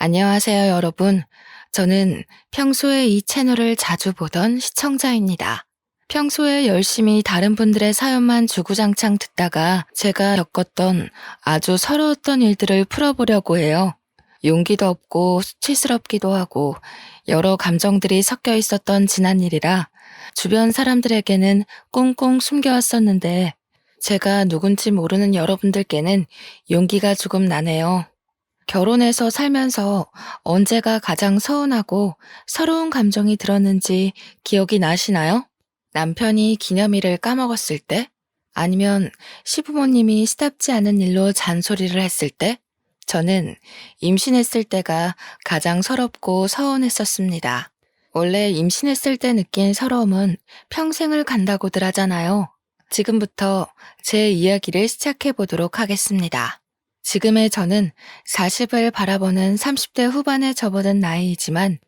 안녕하세요, 여러분. 저는 평소에 이 채널을 자주 보던 시청자입니다. 평소에 열심히 다른 분들의 사연만 주구장창 듣다가 제가 겪었던 아주 서러웠던 일들을 풀어보려고 해요. 용기도 없고 수치스럽기도 하고 여러 감정들이 섞여 있었던 지난 일이라 주변 사람들에게는 꽁꽁 숨겨왔었는데 제가 누군지 모르는 여러분들께는 용기가 조금 나네요. 결혼해서 살면서 언제가 가장 서운하고 서러운 감정이 들었는지 기억이 나시나요? 남편이 기념일을 까먹었을 때? 아니면 시부모님이 시답지 않은 일로 잔소리를 했을 때? 저는 임신했을 때가 가장 서럽고 서운했었습니다. 원래 임신했을 때 느낀 서러움은 평생을 간다고들 하잖아요. 지금부터 제 이야기를 시작해 보도록 하겠습니다. 지금의 저는 40을 바라보는 30대 후반에 접어든 나이이지만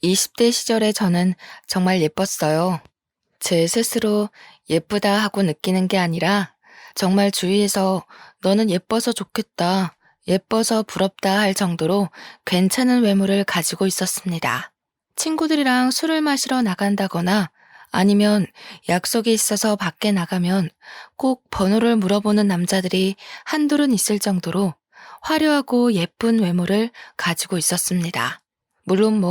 20대 시절의 저는 정말 예뻤어요. 제 스스로 예쁘다 하고 느끼는 게 아니라 정말 주위에서 너는 예뻐서 좋겠다, 예뻐서 부럽다 할 정도로 괜찮은 외모를 가지고 있었습니다. 친구들이랑 술을 마시러 나간다거나 아니면 약속이 있어서 밖에 나가면 꼭 번호를 물어보는 남자들이 한둘은 있을 정도로 화려하고 예쁜 외모를 가지고 있었습니다. 물론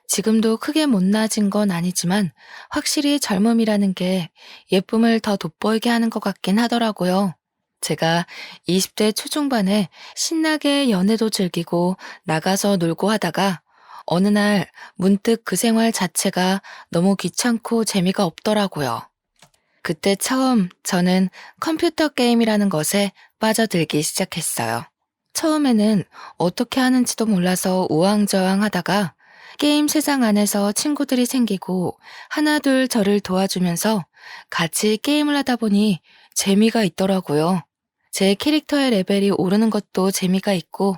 지금도 크게 못나진 건 아니지만 확실히 젊음이라는 게 예쁨을 더 돋보이게 하는 것 같긴 하더라고요. 제가 20대 초중반에 신나게 연애도 즐기고 나가서 놀고 하다가 어느 날 문득 그 생활 자체가 너무 귀찮고 재미가 없더라고요. 그때 처음 저는 컴퓨터 게임이라는 것에 빠져들기 시작했어요. 처음에는 어떻게 하는지도 몰라서 우왕좌왕 하다가 게임 세상 안에서 친구들이 생기고 하나둘 저를 도와주면서 같이 게임을 하다 보니 재미가 있더라고요. 제 캐릭터의 레벨이 오르는 것도 재미가 있고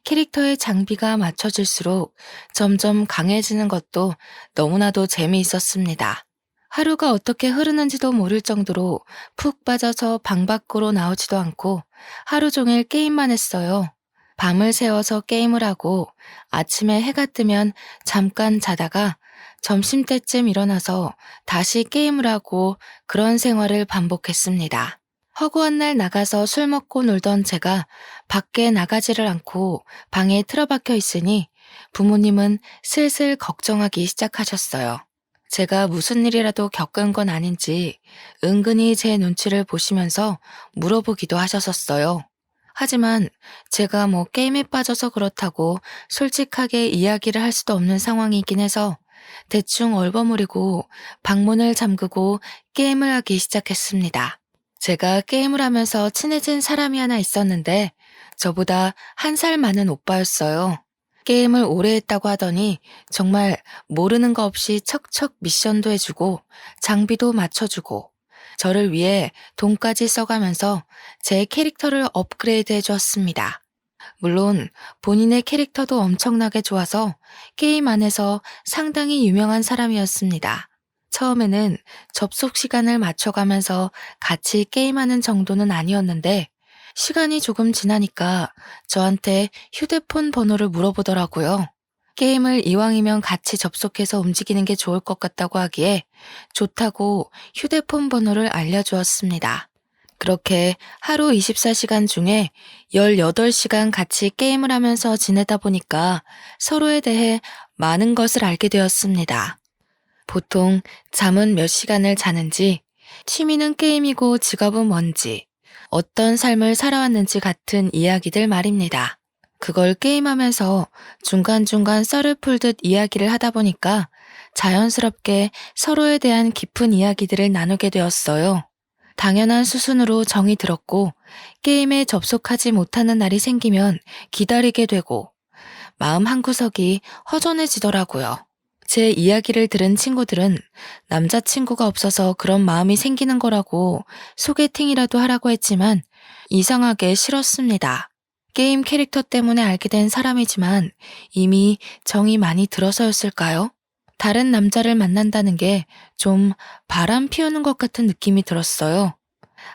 캐릭터의 장비가 맞춰질수록 점점 강해지는 것도 너무나도 재미있었습니다. 하루가 어떻게 흐르는지도 모를 정도로 푹 빠져서 방 밖으로 나오지도 않고 하루 종일 게임만 했어요. 밤을 새워서 게임을 하고 아침에 해가 뜨면 잠깐 자다가 점심때쯤 일어나서 다시 게임을 하고 그런 생활을 반복했습니다. 허구한 날 나가서 술 먹고 놀던 제가 밖에 나가지를 않고 방에 틀어박혀 있으니 부모님은 슬슬 걱정하기 시작하셨어요. 제가 무슨 일이라도 겪은 건 아닌지 은근히 제 눈치를 보시면서 물어보기도 하셨었어요. 하지만 제가 게임에 빠져서 그렇다고 솔직하게 이야기를 할 수도 없는 상황이긴 해서 대충 얼버무리고 방문을 잠그고 게임을 하기 시작했습니다. 제가 게임을 하면서 친해진 사람이 하나 있었는데 저보다 1살 많은 오빠였어요. 게임을 오래 했다고 하더니 정말 모르는 거 없이 척척 미션도 해주고 장비도 맞춰주고 저를 위해 돈까지 써가면서 제 캐릭터를 업그레이드 해주었습니다. 물론 본인의 캐릭터도 엄청나게 좋아서 게임 안에서 상당히 유명한 사람이었습니다. 처음에는 접속 시간을 맞춰가면서 같이 게임하는 정도는 아니었는데 시간이 조금 지나니까 저한테 휴대폰 번호를 물어보더라고요. 게임을 이왕이면 같이 접속해서 움직이는 게 좋을 것 같다고 하기에 좋다고 휴대폰 번호를 알려주었습니다. 그렇게 하루 24시간 중에 18시간 같이 게임을 하면서 지내다 보니까 서로에 대해 많은 것을 알게 되었습니다. 보통 잠은 몇 시간을 자는지, 취미는 게임이고 직업은 뭔지, 어떤 삶을 살아왔는지 같은 이야기들 말입니다. 그걸 게임하면서 중간중간 썰을 풀듯 이야기를 하다 보니까 자연스럽게 서로에 대한 깊은 이야기들을 나누게 되었어요. 당연한 수순으로 정이 들었고 게임에 접속하지 못하는 날이 생기면 기다리게 되고 마음 한구석이 허전해지더라고요. 제 이야기를 들은 친구들은 남자친구가 없어서 그런 마음이 생기는 거라고 소개팅이라도 하라고 했지만 이상하게 싫었습니다. 게임 캐릭터 때문에 알게 된 사람이지만 이미 정이 많이 들어서였을까요? 다른 남자를 만난다는 게 좀 바람 피우는 것 같은 느낌이 들었어요.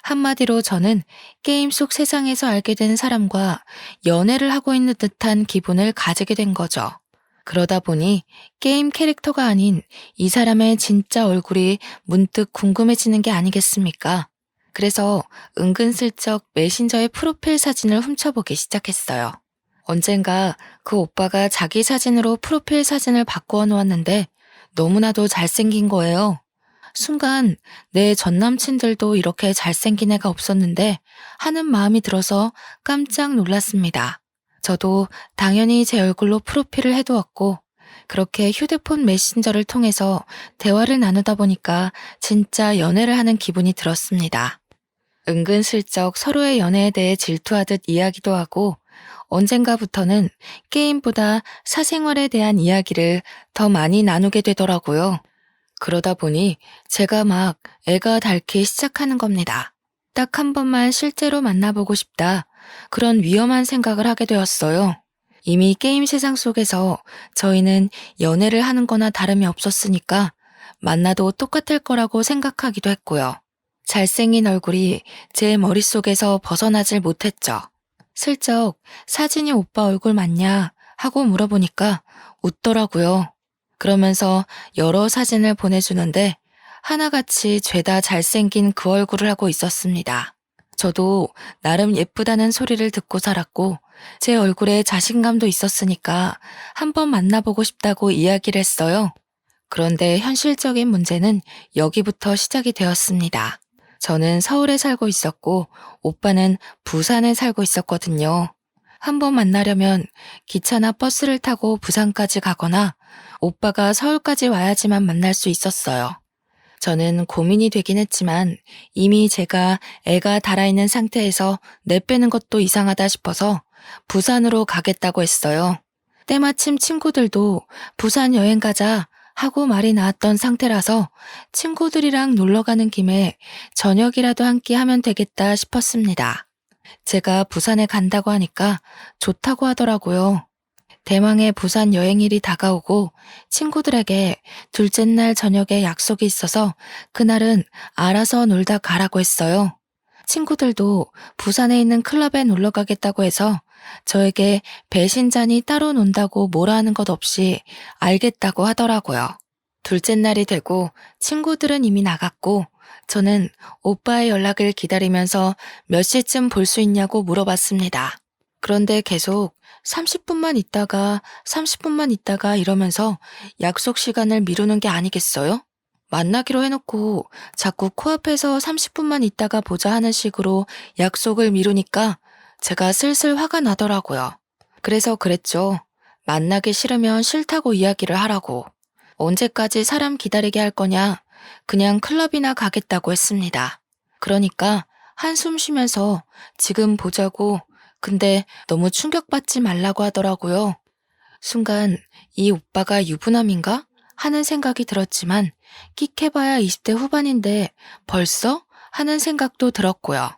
한마디로 저는 게임 속 세상에서 알게 된 사람과 연애를 하고 있는 듯한 기분을 가지게 된 거죠. 그러다 보니 게임 캐릭터가 아닌 이 사람의 진짜 얼굴이 문득 궁금해지는 게 아니겠습니까? 그래서 은근슬쩍 메신저의 프로필 사진을 훔쳐보기 시작했어요. 언젠가 그 오빠가 자기 사진으로 프로필 사진을 바꾸어 놓았는데 너무나도 잘생긴 거예요. 순간 내 전남친들도 이렇게 잘생긴 애가 없었는데 하는 마음이 들어서 깜짝 놀랐습니다. 저도 당연히 제 얼굴로 프로필을 해두었고 그렇게 휴대폰 메신저를 통해서 대화를 나누다 보니까 진짜 연애를 하는 기분이 들었습니다. 은근슬쩍 서로의 연애에 대해 질투하듯 이야기도 하고 언젠가부터는 게임보다 사생활에 대한 이야기를 더 많이 나누게 되더라고요. 그러다 보니 제가 막 애가 닳기 시작하는 겁니다. 딱 한 번만 실제로 만나보고 싶다. 그런 위험한 생각을 하게 되었어요. 이미 게임 세상 속에서 저희는 연애를 하는 거나 다름이 없었으니까 만나도 똑같을 거라고 생각하기도 했고요. 잘생긴 얼굴이 제 머릿속에서 벗어나질 못했죠. 슬쩍 사진이 오빠 얼굴 맞냐 하고 물어보니까 웃더라고요. 그러면서 여러 사진을 보내주는데 하나같이 죄다 잘생긴 그 얼굴을 하고 있었습니다. 저도 나름 예쁘다는 소리를 듣고 살았고 제 얼굴에 자신감도 있었으니까 한번 만나보고 싶다고 이야기를 했어요. 그런데 현실적인 문제는 여기부터 시작이 되었습니다. 저는 서울에 살고 있었고 오빠는 부산에 살고 있었거든요. 한번 만나려면 기차나 버스를 타고 부산까지 가거나 오빠가 서울까지 와야지만 만날 수 있었어요. 저는 고민이 되긴 했지만 이미 제가 애가 달아있는 상태에서 내빼는 것도 이상하다 싶어서 부산으로 가겠다고 했어요. 때마침 친구들도 부산 여행 가자 하고 말이 나왔던 상태라서 친구들이랑 놀러 가는 김에 저녁이라도 한 끼 하면 되겠다 싶었습니다. 제가 부산에 간다고 하니까 좋다고 하더라고요. 대망의 부산 여행일이 다가오고 친구들에게 둘째 날 저녁에 약속이 있어서 그날은 알아서 놀다 가라고 했어요. 친구들도 부산에 있는 클럽에 놀러 가겠다고 해서 저에게 배신자니 따로 논다고 뭐라 하는 것 없이 알겠다고 하더라고요. 둘째 날이 되고 친구들은 이미 나갔고 저는 오빠의 연락을 기다리면서 몇 시쯤 볼 수 있냐고 물어봤습니다. 그런데 계속 30분만 있다가 이러면서 약속 시간을 미루는 게 아니겠어요? 만나기로 해놓고 자꾸 코앞에서 30분만 있다가 보자 하는 식으로 약속을 미루니까 제가 슬슬 화가 나더라고요. 그래서 그랬죠. 만나기 싫으면 싫다고 이야기를 하라고. 언제까지 사람 기다리게 할 거냐? 그냥 클럽이나 가겠다고 했습니다. 그러니까 한숨 쉬면서 지금 보자고 근데 너무 충격받지 말라고 하더라고요. 순간 이 오빠가 유부남인가? 하는 생각이 들었지만 끽해봐야 20대 후반인데 벌써? 하는 생각도 들었고요.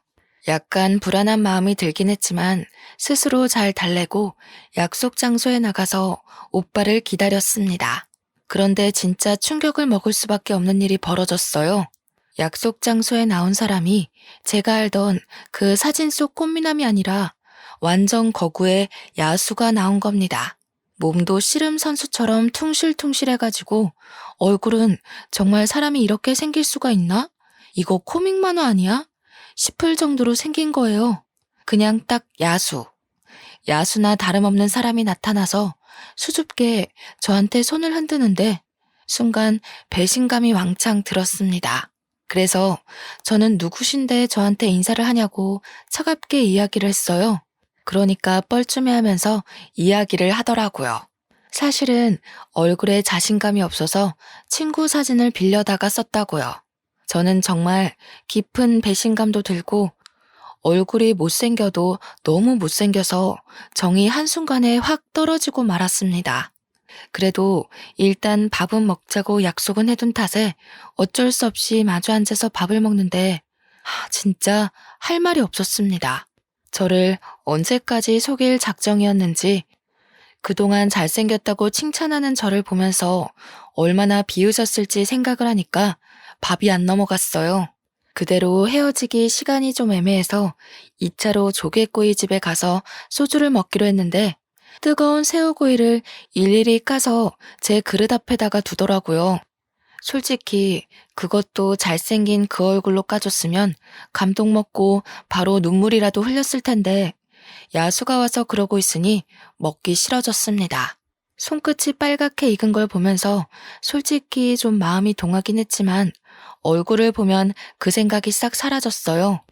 약간 불안한 마음이 들긴 했지만 스스로 잘 달래고 약속 장소에 나가서 오빠를 기다렸습니다. 그런데 진짜 충격을 먹을 수밖에 없는 일이 벌어졌어요. 약속 장소에 나온 사람이 제가 알던 그 사진 속 꽃미남이 아니라 완전 거구의 야수가 나온 겁니다. 몸도 씨름 선수처럼 퉁실퉁실해가지고 얼굴은 정말 사람이 이렇게 생길 수가 있나? 이거 코믹 만화 아니야? 싶을 정도로 생긴 거예요. 그냥 딱 야수. 야수나 다름없는 사람이 나타나서 수줍게 저한테 손을 흔드는데 순간 배신감이 왕창 들었습니다. 그래서 저는 누구신데 저한테 인사를 하냐고 차갑게 이야기를 했어요. 그러니까 뻘쭘해하면서 이야기를 하더라고요. 사실은 얼굴에 자신감이 없어서 친구 사진을 빌려다가 썼다고요. 저는 정말 깊은 배신감도 들고 얼굴이 못생겨도 너무 못생겨서 정이 한순간에 확 떨어지고 말았습니다. 그래도 일단 밥은 먹자고 약속은 해둔 탓에 어쩔 수 없이 마주 앉아서 밥을 먹는데 진짜 할 말이 없었습니다. 저를 언제까지 속일 작정이었는지 그동안 잘생겼다고 칭찬하는 저를 보면서 얼마나 비웃었을지 생각을 하니까 밥이 안 넘어갔어요. 그대로 헤어지기 시간이 좀 애매해서 2차로 조개구이 집에 가서 소주를 먹기로 했는데 뜨거운 새우구이를 일일이 까서 제 그릇 앞에다가 두더라고요. 솔직히 그것도 잘생긴 그 얼굴로 까줬으면 감동 먹고 바로 눈물이라도 흘렸을 텐데 야수가 와서 그러고 있으니 먹기 싫어졌습니다. 손끝이 빨갛게 익은 걸 보면서 솔직히 좀 마음이 동하긴 했지만 얼굴을 보면 그 생각이 싹 사라졌어요.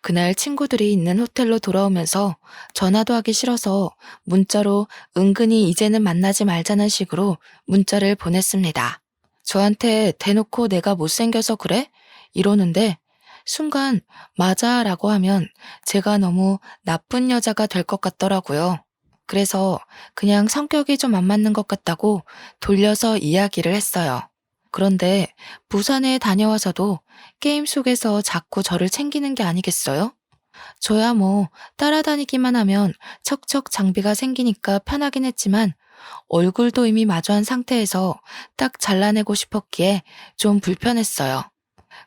그날 친구들이 있는 호텔로 돌아오면서 전화도 하기 싫어서 문자로 은근히 이제는 만나지 말자는 식으로 문자를 보냈습니다. 저한테 대놓고 내가 못생겨서 그래? 이러는데 순간 맞아 라고 하면 제가 너무 나쁜 여자가 될 것 같더라고요. 그래서 그냥 성격이 좀 안 맞는 것 같다고 돌려서 이야기를 했어요. 그런데 부산에 다녀와서도 게임 속에서 자꾸 저를 챙기는 게 아니겠어요? 저야 뭐 따라다니기만 하면 척척 장비가 생기니까 편하긴 했지만 얼굴도 이미 마주한 상태에서 딱 잘라내고 싶었기에 좀 불편했어요.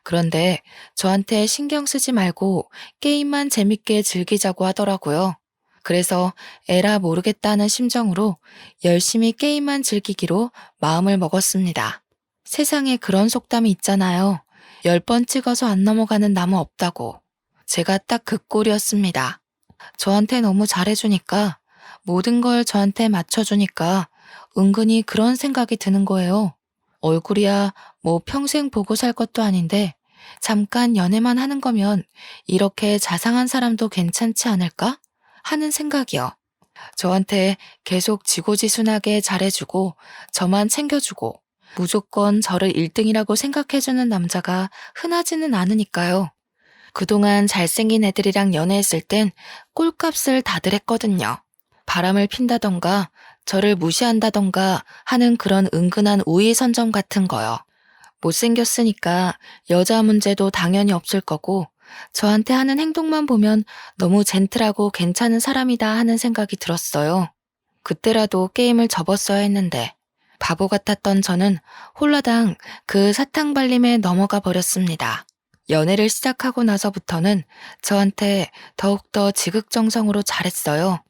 그런데 저한테 신경 쓰지 말고 게임만 재밌게 즐기자고 하더라고요. 그래서 에라 모르겠다는 심정으로 열심히 게임만 즐기기로 마음을 먹었습니다. 세상에 그런 속담이 있잖아요. 10번 찍어서 안 넘어가는 나무 없다고. 제가 딱 그 꼴이었습니다. 저한테 너무 잘해주니까, 모든 걸 저한테 맞춰주니까 은근히 그런 생각이 드는 거예요. 얼굴이야 뭐 평생 보고 살 것도 아닌데 잠깐 연애만 하는 거면 이렇게 자상한 사람도 괜찮지 않을까? 하는 생각이요. 저한테 계속 지고지순하게 잘해주고 저만 챙겨주고 무조건 저를 1등이라고 생각해주는 남자가 흔하지는 않으니까요. 그동안 잘생긴 애들이랑 연애했을 땐 꼴값을 다들 했거든요. 바람을 핀다던가 저를 무시한다던가 하는 그런 은근한 우위 선점 같은 거요. 못생겼으니까 여자 문제도 당연히 없을 거고 저한테 하는 행동만 보면 너무 젠틀하고 괜찮은 사람이다 하는 생각이 들었어요. 그때라도 게임을 접었어야 했는데 바보 같았던 저는 홀라당 그 사탕 발림에 넘어가 버렸습니다. 연애를 시작하고 나서부터는 저한테 더욱더 지극정성으로 잘했어요.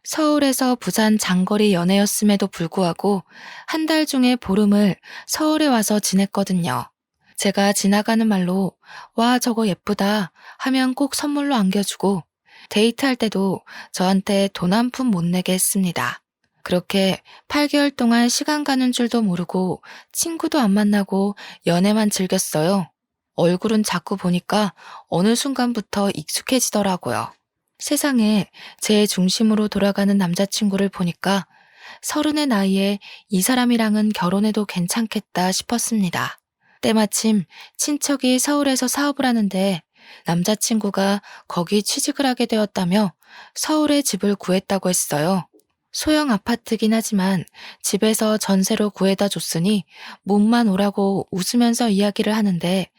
서울에서 부산 장거리 연애였음에도 불구하고 한 달 중에 보름을 서울에 와서 지냈거든요. 제가 지나가는 말로 와 저거 예쁘다 하면 꼭 선물로 안겨주고 데이트할 때도 저한테 돈 한 푼 못 내게 했습니다. 그렇게 8개월 동안 시간 가는 줄도 모르고 친구도 안 만나고 연애만 즐겼어요. 얼굴은 자꾸 보니까 어느 순간부터 익숙해지더라고요. 세상에 제 중심으로 돌아가는 남자친구를 보니까 30의 나이에 이 사람이랑은 결혼해도 괜찮겠다 싶었습니다. 때마침 친척이 서울에서 사업을 하는데 남자친구가 거기 취직을 하게 되었다며 서울에 집을 구했다고 했어요. 소형 아파트긴 하지만 집에서 전세로 구해다 줬으니 몸만 오라고 웃으면서 이야기를 하는데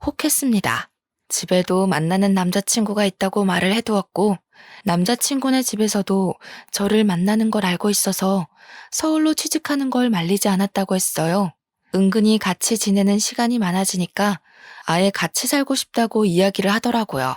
혹했습니다. 집에도 만나는 남자친구가 있다고 말을 해두었고 남자친구네 집에서도 저를 만나는 걸 알고 있어서 서울로 취직하는 걸 말리지 않았다고 했어요. 은근히 같이 지내는 시간이 많아지니까 아예 같이 살고 싶다고 이야기를 하더라고요.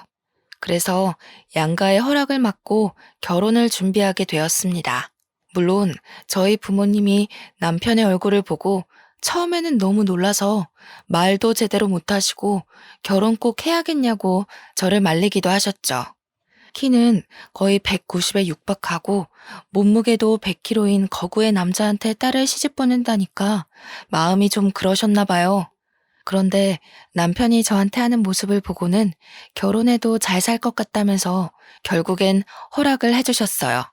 그래서 양가의 허락을 받고 결혼을 준비하게 되었습니다. 물론 저희 부모님이 남편의 얼굴을 보고 처음에는 너무 놀라서 말도 제대로 못하시고 결혼 꼭 해야겠냐고 저를 말리기도 하셨죠. 키는 거의 190에 육박하고 몸무게도 100kg인 거구의 남자한테 딸을 시집 보낸다니까 마음이 좀 그러셨나 봐요. 그런데 남편이 저한테 하는 모습을 보고는 결혼해도 잘 살 것 같다면서 결국엔 허락을 해주셨어요.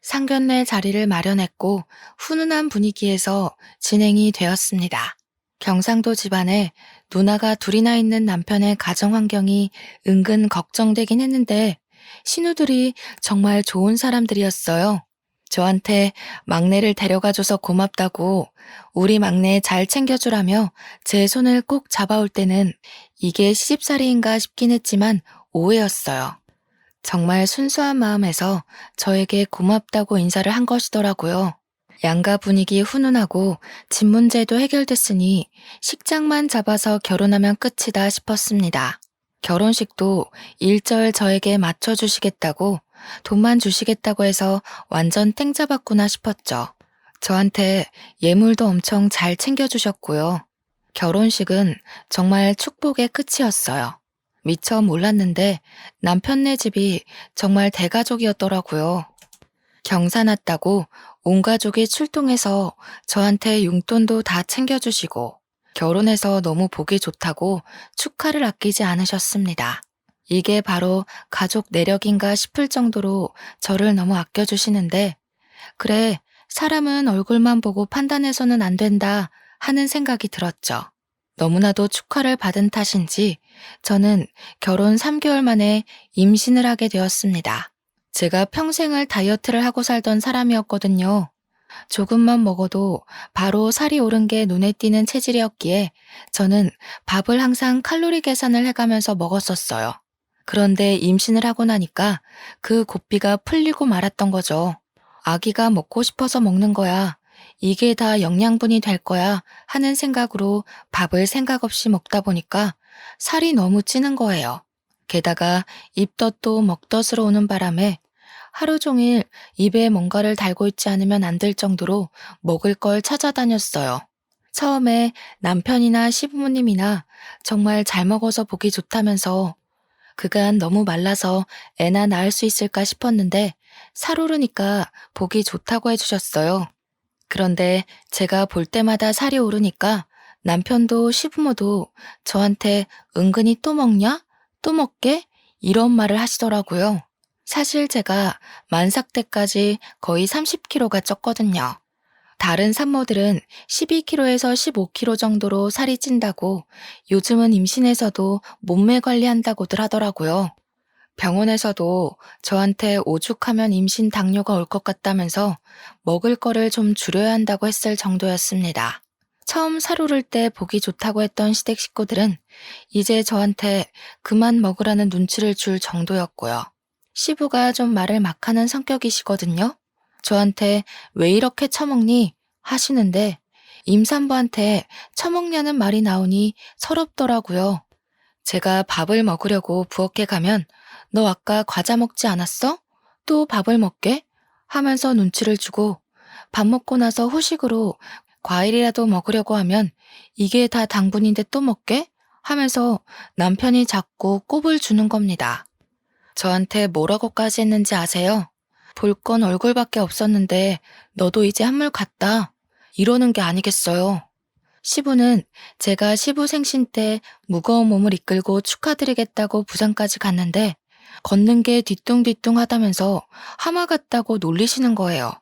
상견례 자리를 마련했고 훈훈한 분위기에서 진행이 되었습니다. 경상도 집안에 누나가 둘이나 있는 남편의 가정 환경이 은근 걱정되긴 했는데 신우들이 정말 좋은 사람들이었어요. 저한테 막내를 데려가줘서 고맙다고 우리 막내 잘 챙겨주라며 제 손을 꼭 잡아올 때는 이게 시집살이인가 싶긴 했지만 오해였어요. 정말 순수한 마음에서 저에게 고맙다고 인사를 한 것이더라고요. 양가 분위기 훈훈하고 집 문제도 해결됐으니 식장만 잡아서 결혼하면 끝이다 싶었습니다. 결혼식도 일절 저에게 맞춰주시겠다고 돈만 주시겠다고 해서 완전 땡 잡았구나 싶었죠. 저한테 예물도 엄청 잘 챙겨주셨고요. 결혼식은 정말 축복의 끝이었어요. 미처 몰랐는데 남편네 집이 정말 대가족이었더라고요. 경사났다고 온 가족이 출동해서 저한테 용돈도 다 챙겨주시고 결혼해서 너무 보기 좋다고 축하를 아끼지 않으셨습니다. 이게 바로 가족 내력인가 싶을 정도로 저를 너무 아껴주시는데 그래, 사람은 얼굴만 보고 판단해서는 안 된다 하는 생각이 들었죠. 너무나도 축하를 받은 탓인지 저는 결혼 3개월 만에 임신을 하게 되었습니다. 제가 평생을 다이어트를 하고 살던 사람이었거든요. 조금만 먹어도 바로 살이 오른 게 눈에 띄는 체질이었기에 저는 밥을 항상 칼로리 계산을 해가면서 먹었었어요. 그런데 임신을 하고 나니까 그 고삐가 풀리고 말았던 거죠. 아기가 먹고 싶어서 먹는 거야. 이게 다 영양분이 될 거야 하는 생각으로 밥을 생각 없이 먹다 보니까 살이 너무 찌는 거예요. 게다가 입덧도 먹덧으로 오는 바람에 하루 종일 입에 뭔가를 달고 있지 않으면 안 될 정도로 먹을 걸 찾아다녔어요. 처음에 남편이나 시부모님이나 정말 잘 먹어서 보기 좋다면서 그간 너무 말라서 애나 낳을 수 있을까 싶었는데 살 오르니까 보기 좋다고 해주셨어요. 그런데 제가 볼 때마다 살이 오르니까 남편도 시부모도 저한테 은근히 또 먹냐? 또 먹게? 이런 말을 하시더라고요. 사실 제가 만삭 때까지 거의 30kg가 쪘거든요. 다른 산모들은 12kg에서 15kg 정도로 살이 찐다고 요즘은 임신해서도 몸매 관리한다고들 하더라고요. 병원에서도 저한테 오죽하면 임신 당뇨가 올 것 같다면서 먹을 거를 좀 줄여야 한다고 했을 정도였습니다. 처음 살 오를 때 보기 좋다고 했던 시댁 식구들은 이제 저한테 그만 먹으라는 눈치를 줄 정도였고요. 시부가 좀 말을 막 하는 성격이시거든요. 저한테 왜 이렇게 처먹니? 하시는데 임산부한테 처먹냐는 말이 나오니 서럽더라고요. 제가 밥을 먹으려고 부엌에 가면 너 아까 과자 먹지 않았어? 또 밥을 먹게? 하면서 눈치를 주고 밥 먹고 나서 후식으로 과일이라도 먹으려고 하면 이게 다 당분인데 또 먹게? 하면서 남편이 자꾸 꼽을 주는 겁니다. 저한테 뭐라고까지 했는지 아세요? 볼 건 얼굴밖에 없었는데 너도 이제 한물 갔다. 이러는 게 아니겠어요. 시부는 제가 시부 생신 때 무거운 몸을 이끌고 축하드리겠다고 부산까지 갔는데 걷는 게 뒤뚱뒤뚱 하다면서 하마 같다고 놀리시는 거예요.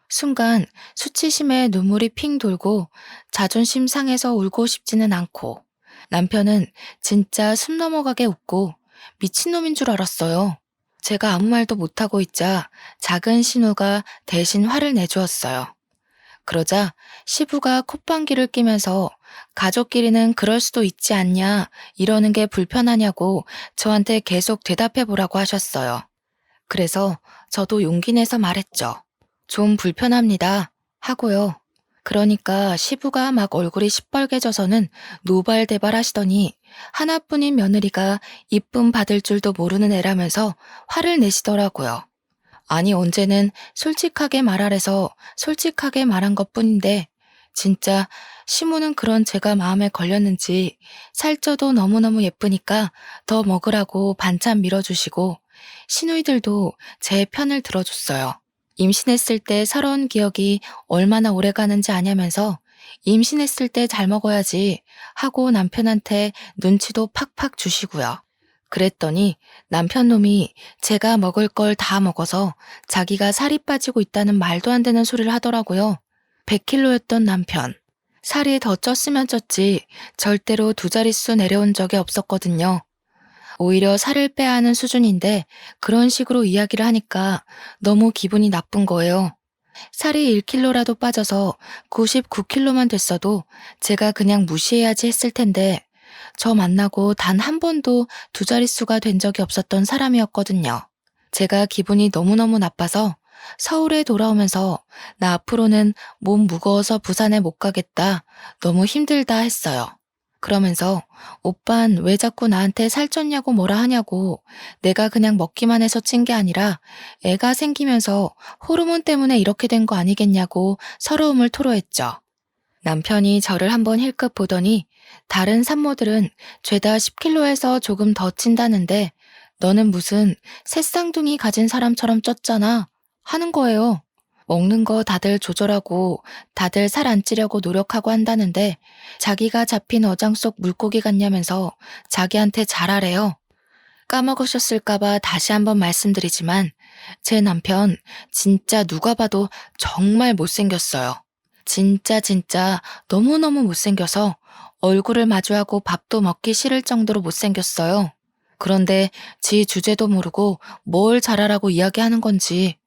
순간 수치심에 눈물이 핑 돌고 자존심 상해서 울고 싶지는 않고 남편은 진짜 숨 넘어가게 웃고 미친놈인 줄 알았어요. 제가 아무 말도 못하고 있자 작은 신우가 대신 화를 내주었어요. 그러자 시부가 콧방귀를 뀌면서 가족끼리는 그럴 수도 있지 않냐 이러는 게 불편하냐고 저한테 계속 대답해 보라고 하셨어요. 그래서 저도 용기 내서 말했죠. 좀 불편합니다 하고요. 그러니까 시부가 막 얼굴이 시뻘개져서는 노발대발 하시더니 하나뿐인 며느리가 이쁨 받을 줄도 모르는 애라면서 화를 내시더라고요. 아니 언제는 솔직하게 말하래서 솔직하게 말한 것뿐인데 진짜 시무는 그런 제가 마음에 걸렸는지 살쪄도 너무너무 예쁘니까 더 먹으라고 반찬 밀어주시고 시누이들도 제 편을 들어줬어요. 임신했을 때 서러운 기억이 얼마나 오래 가는지 아냐면서 임신했을 때 잘 먹어야지 하고 남편한테 눈치도 팍팍 주시고요. 그랬더니 남편 놈이 제가 먹을 걸 다 먹어서 자기가 살이 빠지고 있다는 말도 안 되는 소리를 하더라고요. 100kg였던 남편. 살이 더 쪘으면 쪘지 절대로 두 자릿수 내려온 적이 없었거든요. 오히려 살을 빼야 하는 수준인데 그런 식으로 이야기를 하니까 너무 기분이 나쁜 거예요. 살이 1kg라도 빠져서 99kg만 됐어도 제가 그냥 무시해야지 했을 텐데 저 만나고 단 한 번도 두 자릿수가 된 적이 없었던 사람이었거든요. 제가 기분이 너무너무 나빠서 서울에 돌아오면서 나 앞으로는 몸 무거워서 부산에 못 가겠다. 너무 힘들다 했어요. 그러면서 오빤 왜 자꾸 나한테 살쪘냐고 뭐라 하냐고 내가 그냥 먹기만 해서 찐 게 아니라 애가 생기면서 호르몬 때문에 이렇게 된 거 아니겠냐고 서러움을 토로했죠. 남편이 저를 한번 힐끗 보더니 다른 산모들은 죄다 10kg에서 조금 더 찐다는데 너는 무슨 새쌍둥이 가진 사람처럼 쪘잖아 하는 거예요. 먹는 거 다들 조절하고 다들 살 안 찌려고 노력하고 한다는데 자기가 잡힌 어장 속 물고기 같냐면서 자기한테 잘하래요. 까먹으셨을까봐 다시 한번 말씀드리지만 제 남편 진짜 누가 봐도 정말 못생겼어요. 진짜 너무너무 못생겨서 얼굴을 마주하고 밥도 먹기 싫을 정도로 못생겼어요. 그런데 지 주제도 모르고 뭘 잘하라고 이야기하는 건지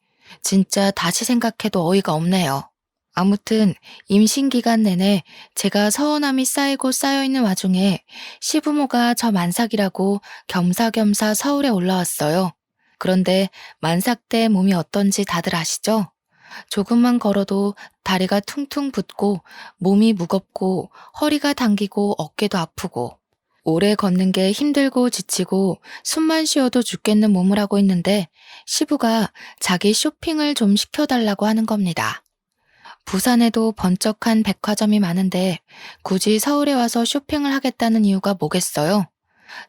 진짜 다시 생각해도 어이가 없네요. 아무튼 임신 기간 내내 제가 서운함이 쌓이고 쌓여있는 와중에 시부모가 저 만삭이라고 겸사겸사 서울에 올라왔어요. 그런데 만삭 때 몸이 어떤지 다들 아시죠? 조금만 걸어도 다리가 퉁퉁 붓고 몸이 무겁고 허리가 당기고 어깨도 아프고 오래 걷는 게 힘들고 지치고 숨만 쉬어도 죽겠는 몸을 하고 있는데 시부가 자기 쇼핑을 좀 시켜달라고 하는 겁니다. 부산에도 번쩍한 백화점이 많은데 굳이 서울에 와서 쇼핑을 하겠다는 이유가 뭐겠어요?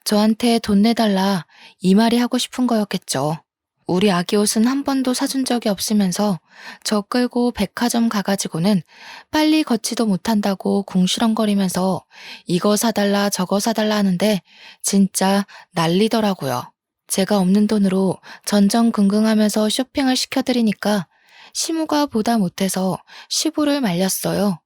저한테 돈 내달라 이 말이 하고 싶은 거였겠죠. 우리 아기 옷은 한 번도 사준 적이 없으면서 저 끌고 백화점 가가지고는 빨리 걷지도 못한다고 궁시렁거리면서 이거 사달라 저거 사달라 하는데 진짜 난리더라고요. 제가 없는 돈으로 전전긍긍하면서 쇼핑을 시켜드리니까 시무가 보다 못해서 시부를 말렸어요.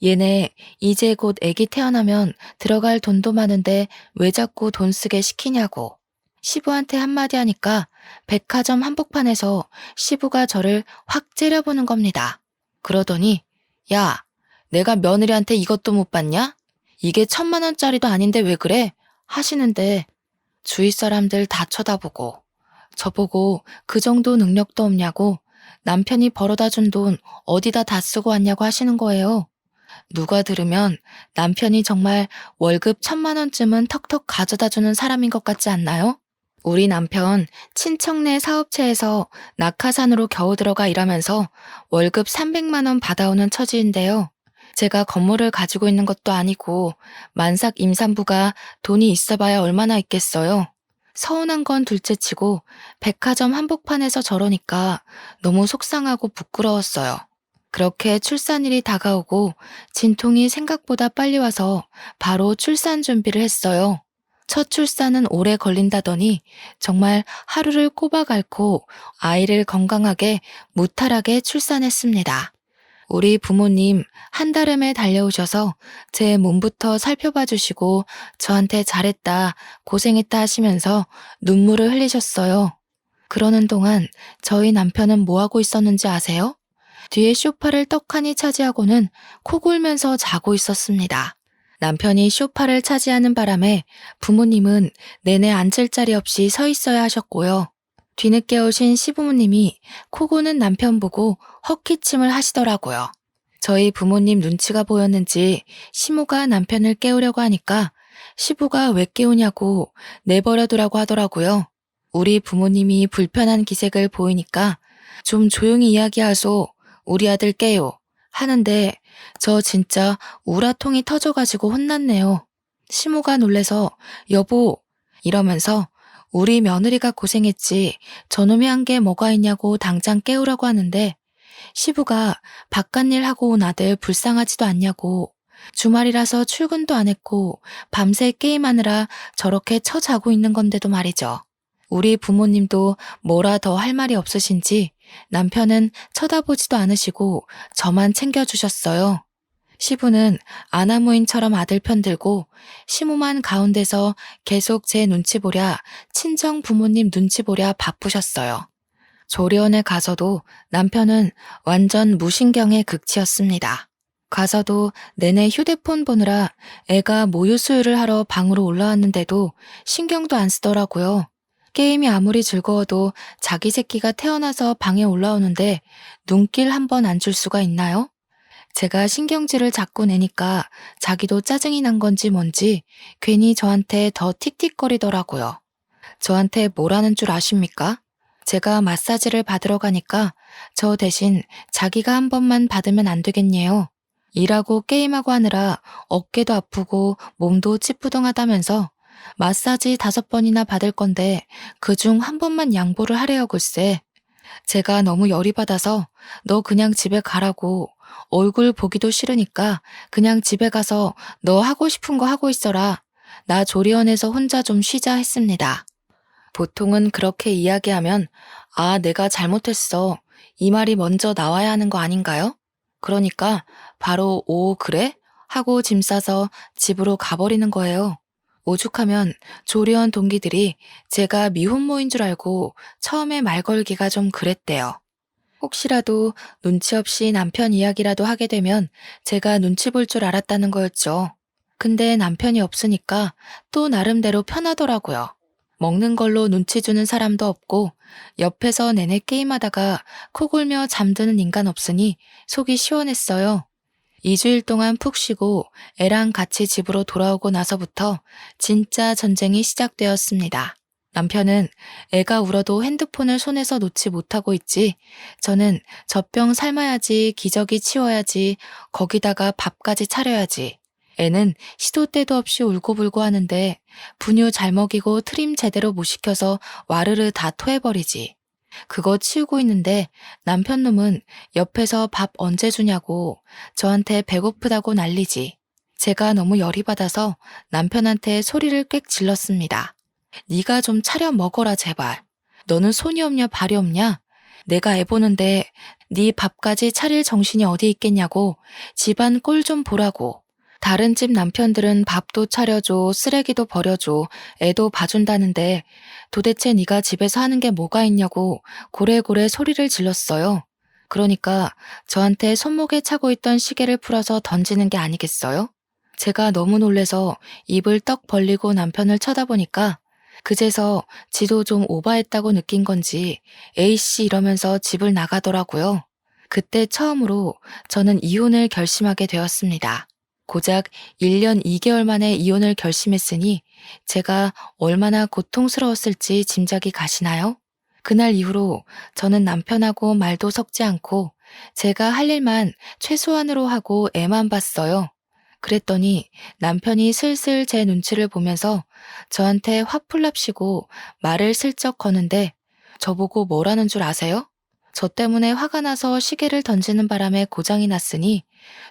얘네 이제 곧 애기 태어나면 들어갈 돈도 많은데 왜 자꾸 돈 쓰게 시키냐고. 시부한테 한마디 하니까 백화점 한복판에서 시부가 저를 확 째려보는 겁니다. 그러더니 야, 내가 며느리한테 이것도 못 받냐? 이게 1,000만 원짜리도 아닌데 왜 그래? 하시는데 주위 사람들 다 쳐다보고 저보고 그 정도 능력도 없냐고 남편이 벌어다 준 돈 어디다 다 쓰고 왔냐고 하시는 거예요. 누가 들으면 남편이 정말 월급 1,000만 원쯤은 턱턱 가져다 주는 사람인 것 같지 않나요? 우리 남편 친척네 사업체에서 낙하산으로 겨우 들어가 일하면서 월급 300만 원 받아오는 처지인데요. 제가 건물을 가지고 있는 것도 아니고 만삭 임산부가 돈이 있어봐야 얼마나 있겠어요. 서운한 건 둘째치고 백화점 한복판에서 저러니까 너무 속상하고 부끄러웠어요. 그렇게 출산일이 다가오고 진통이 생각보다 빨리 와서 바로 출산 준비를 했어요. 첫 출산은 오래 걸린다더니 정말 하루를 꼬박 앓고 아이를 건강하게 무탈하게 출산했습니다. 우리 부모님 한달음에 달려오셔서 제 몸부터 살펴봐 주시고 저한테 잘했다, 고생했다 하시면서 눈물을 흘리셨어요. 그러는 동안 저희 남편은 뭐 하고 있었는지 아세요? 뒤에 소파를 떡하니 차지하고는 코 골면서 자고 있었습니다. 남편이 소파를 차지하는 바람에 부모님은 내내 앉을 자리 없이 서 있어야 하셨고요. 뒤늦게 오신 시부모님이 코 고는 남편 보고 헛기침을 하시더라고요. 저희 부모님 눈치가 보였는지 시모가 남편을 깨우려고 하니까 시부가 왜 깨우냐고 내버려두라고 하더라고요. 우리 부모님이 불편한 기색을 보이니까 좀 조용히 이야기하소, 우리 아들 깨요 하는데 저 진짜 우라통이 터져가지고 혼났네요. 시모가 놀래서 여보 이러면서 우리 며느리가 고생했지 저놈이 한 게 뭐가 있냐고 당장 깨우라고 하는데 시부가 바깥일 하고 온 아들 불쌍하지도 않냐고 주말이라서 출근도 안 했고 밤새 게임하느라 저렇게 처자고 있는 건데도 말이죠. 우리 부모님도 뭐라 더 할 말이 없으신지 남편은 쳐다보지도 않으시고 저만 챙겨주셨어요. 시부는 아나무인처럼 아들 편들고 시모만 가운데서 계속 제 눈치 보랴 친정 부모님 눈치 보랴 바쁘셨어요. 조리원에 가서도 남편은 완전 무신경의 극치였습니다. 가서도 내내 휴대폰 보느라 애가 모유 수유를 하러 방으로 올라왔는데도 신경도 안 쓰더라고요. 게임이 아무리 즐거워도 자기 새끼가 태어나서 방에 올라오는데 눈길 한 번 안 줄 수가 있나요? 제가 신경질을 자꾸 내니까 자기도 짜증이 난 건지 뭔지 괜히 저한테 더 틱틱거리더라고요. 저한테 뭐라는 줄 아십니까? 제가 마사지를 받으러 가니까 저 대신 자기가 한 번만 받으면 안 되겠냐요. 일하고 게임하고 하느라 어깨도 아프고 몸도 찌뿌둥하다면서 마사지 5번이나 받을 건데 그중 한 번만 양보를 하래요 글쎄. 제가 너무 열이 받아서 너 그냥 집에 가라고 얼굴 보기도 싫으니까 그냥 집에 가서 너 하고 싶은 거 하고 있어라. 나 조리원에서 혼자 좀 쉬자 했습니다. 보통은 그렇게 이야기하면 아, 내가 잘못했어. 이 말이 먼저 나와야 하는 거 아닌가요? 그러니까 바로 오, 그래? 하고 짐 싸서 집으로 가버리는 거예요. 오죽하면 조리원 동기들이 제가 미혼모인 줄 알고 처음에 말 걸기가 좀 그랬대요. 혹시라도 눈치 없이 남편 이야기라도 하게 되면 제가 눈치 볼 줄 알았다는 거였죠. 근데 남편이 없으니까 또 나름대로 편하더라고요. 먹는 걸로 눈치 주는 사람도 없고 옆에서 내내 게임하다가 코 골며 잠드는 인간 없으니 속이 시원했어요. 2주일 동안 푹 쉬고 애랑 같이 집으로 돌아오고 나서부터 진짜 전쟁이 시작되었습니다. 남편은 애가 울어도 핸드폰을 손에서 놓지 못하고 있지, 저는 젖병 삶아야지, 기저귀 치워야지, 거기다가 밥까지 차려야지. 애는 시도 때도 없이 울고불고 하는데 분유 잘 먹이고 트림 제대로 못 시켜서 와르르 다 토해버리지. 그거 치우고 있는데 남편 놈은 옆에서 밥 언제 주냐고 저한테 배고프다고 난리지. 제가 너무 열이 받아서 남편한테 소리를 꽥 질렀습니다. 네가 좀 차려 먹어라 제발. 너는 손이 없냐 발이 없냐? 내가 애 보는데 네 밥까지 차릴 정신이 어디 있겠냐고 집안 꼴 좀 보라고. 다른 집 남편들은 밥도 차려줘, 쓰레기도 버려줘, 애도 봐준다는데 도대체 네가 집에서 하는 게 뭐가 있냐고 고래고래 소리를 질렀어요. 그러니까 저한테 손목에 차고 있던 시계를 풀어서 던지는 게 아니겠어요? 제가 너무 놀래서 입을 떡 벌리고 남편을 쳐다보니까 그제서 지도 좀 오바했다고 느낀 건지 A씨 이러면서 집을 나가더라고요. 그때 처음으로 저는 이혼을 결심하게 되었습니다. 고작 1년 2개월 만에 이혼을 결심했으니 제가 얼마나 고통스러웠을지 짐작이 가시나요? 그날 이후로 저는 남편하고 말도 섞지 않고 제가 할 일만 최소한으로 하고 애만 봤어요. 그랬더니 남편이 슬슬 제 눈치를 보면서 저한테 화풀납시고 말을 슬쩍 거는데 저보고 뭐라는 줄 아세요? 저 때문에 화가 나서 시계를 던지는 바람에 고장이 났으니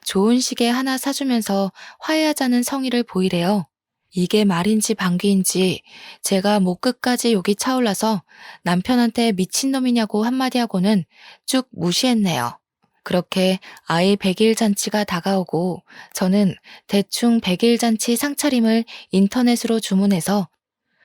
좋은 시계 하나 사주면서 화해하자는 성의를 보이래요. 이게 말인지 방귀인지 제가 목 끝까지 욕이 차올라서 남편한테 미친놈이냐고 한마디 하고는 쭉 무시했네요. 그렇게 아이 100일 잔치가 다가오고 저는 대충 100일 잔치 상차림을 인터넷으로 주문해서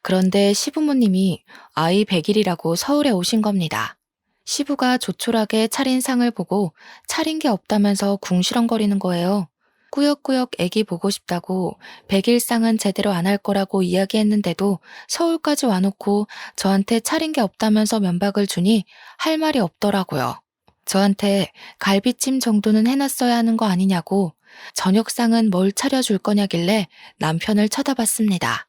그런데 시부모님이 아이 100일이라고 서울에 오신 겁니다. 시부가 조촐하게 차린 상을 보고 차린 게 없다면서 궁시렁거리는 거예요. 꾸역꾸역 애기 보고 싶다고 100일상은 제대로 안 할 거라고 이야기했는데도 서울까지 와놓고 저한테 차린 게 없다면서 면박을 주니 할 말이 없더라고요. 저한테 갈비찜 정도는 해놨어야 하는 거 아니냐고 저녁상은 뭘 차려줄 거냐길래 남편을 쳐다봤습니다.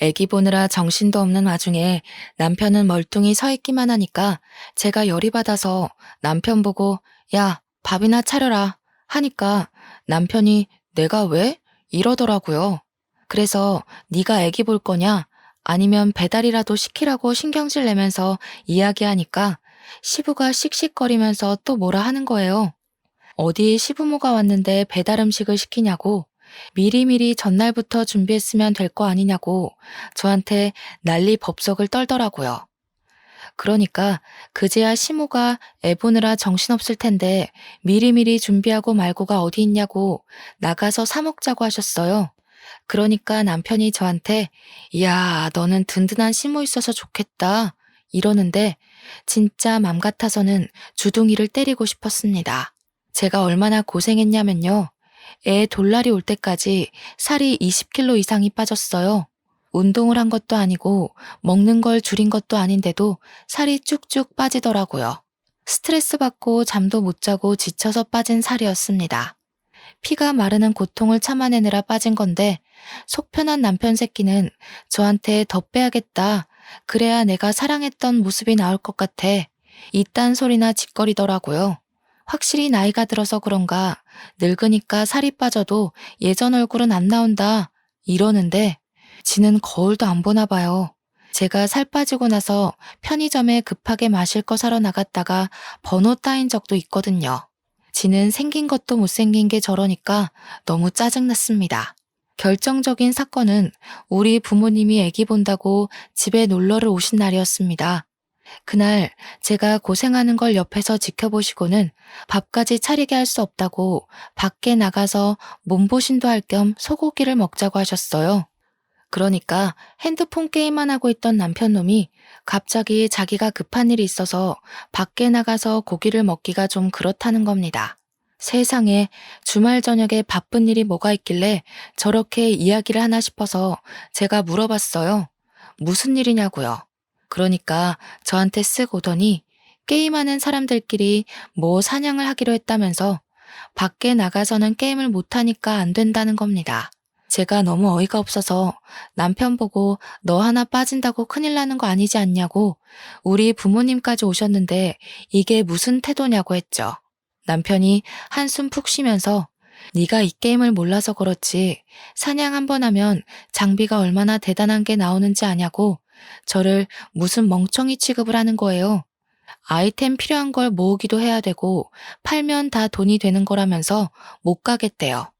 애기 보느라 정신도 없는 와중에 남편은 멀뚱히 서 있기만 하니까 제가 열이 받아서 남편 보고 야, 밥이나 차려라 하니까 남편이 내가 왜? 이러더라고요. 그래서 네가 애기 볼 거냐? 아니면 배달이라도 시키라고 신경질 내면서 이야기하니까 시부가 씩씩거리면서 또 뭐라 하는 거예요. 어디에 시부모가 왔는데 배달 음식을 시키냐고 미리미리 전날부터 준비했으면 될 거 아니냐고 저한테 난리 법석을 떨더라고요. 그러니까 그제야 시모가 애 보느라 정신없을 텐데 미리미리 준비하고 말고가 어디 있냐고 나가서 사 먹자고 하셨어요. 그러니까 남편이 저한테 야, 너는 든든한 시모 있어서 좋겠다 이러는데 진짜 맘 같아서는 주둥이를 때리고 싶었습니다. 제가 얼마나 고생했냐면요. 애 돌날이 올 때까지 살이 20kg 이상이 빠졌어요. 운동을 한 것도 아니고 먹는 걸 줄인 것도 아닌데도 살이 쭉쭉 빠지더라고요. 스트레스 받고 잠도 못 자고 지쳐서 빠진 살이었습니다. 피가 마르는 고통을 참아내느라 빠진 건데 속 편한 남편 새끼는 저한테 더 빼야겠다. 그래야 내가 사랑했던 모습이 나올 것 같아. 이딴 소리나 짓거리더라고요. 확실히 나이가 들어서 그런가 늙으니까 살이 빠져도 예전 얼굴은 안 나온다. 이러는데 지는 거울도 안 보나 봐요. 제가 살 빠지고 나서 편의점에 급하게 마실 거 사러 나갔다가 번호 따인 적도 있거든요. 지는 생긴 것도 못생긴 게 저러니까 너무 짜증났습니다. 결정적인 사건은 우리 부모님이 아기 본다고 집에 놀러를 오신 날이었습니다. 그날 제가 고생하는 걸 옆에서 지켜보시고는 밥까지 차리게 할 수 없다고 밖에 나가서 몸보신도 할 겸 소고기를 먹자고 하셨어요. 그러니까 핸드폰 게임만 하고 있던 남편놈이 갑자기 자기가 급한 일이 있어서 밖에 나가서 고기를 먹기가 좀 그렇다는 겁니다. 세상에 주말 저녁에 바쁜 일이 뭐가 있길래 저렇게 이야기를 하나 싶어서 제가 물어봤어요. 무슨 일이냐고요. 그러니까 저한테 쓱 오더니 게임하는 사람들끼리 뭐 사냥을 하기로 했다면서 밖에 나가서는 게임을 못하니까 안 된다는 겁니다. 제가 너무 어이가 없어서 남편 보고 너 하나 빠진다고 큰일 나는 거 아니지 않냐고 우리 부모님까지 오셨는데 이게 무슨 태도냐고 했죠. 남편이 한숨 푹 쉬면서 네가 이 게임을 몰라서 그렇지 사냥 한 번 하면 장비가 얼마나 대단한 게 나오는지 아냐고 저를 무슨 멍청이 취급을 하는 거예요. 아이템 필요한 걸 모으기도 해야 되고 팔면 다 돈이 되는 거라면서 못 가겠대요.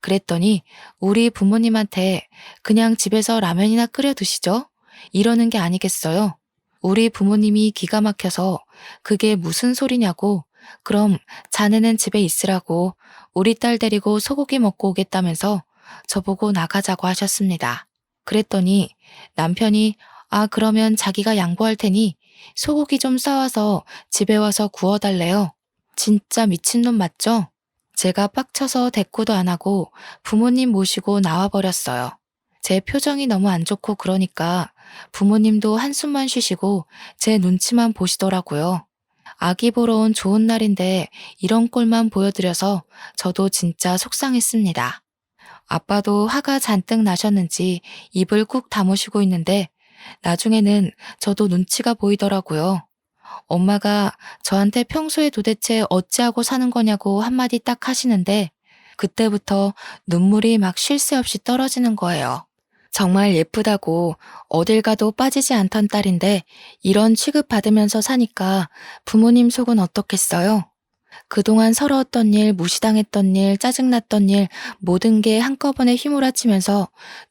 그랬더니 우리 부모님한테 그냥 집에서 라면이나 끓여 드시죠? 이러는 게 아니겠어요? 우리 부모님이 기가 막혀서 그게 무슨 소리냐고 그럼 자네는 집에 있으라고 우리 딸 데리고 소고기 먹고 오겠다면서 저보고 나가자고 하셨습니다. 그랬더니 남편이 그러면 자기가 양보할 테니 소고기 좀 싸와서 집에 와서 구워달래요. 진짜 미친놈 맞죠? 제가 빡쳐서 대꾸도 안 하고 부모님 모시고 나와버렸어요. 제 표정이 너무 안 좋고 그러니까 부모님도 한숨만 쉬시고 제 눈치만 보시더라고요. 아기 보러 온 좋은 날인데 이런 꼴만 보여드려서 저도 진짜 속상했습니다. 아빠도 화가 잔뜩 나셨는지 입을 꾹 다무시고 있는데 나중에는 저도 눈치가 보이더라고요. 엄마가 저한테 평소에 도대체 어찌하고 사는 거냐고 한마디 딱 하시는데 그때부터 눈물이 막 쉴 새 없이 떨어지는 거예요. 정말 예쁘다고 어딜 가도 빠지지 않던 딸인데 이런 취급 받으면서 사니까 부모님 속은 어떻겠어요? 그동안 서러웠던 일, 무시당했던 일, 짜증났던 일 모든 게 한꺼번에 휘몰아치면서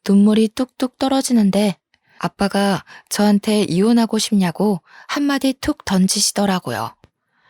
눈물이 뚝뚝 떨어지는데 아빠가 저한테 이혼하고 싶냐고 한마디 툭 던지시더라고요.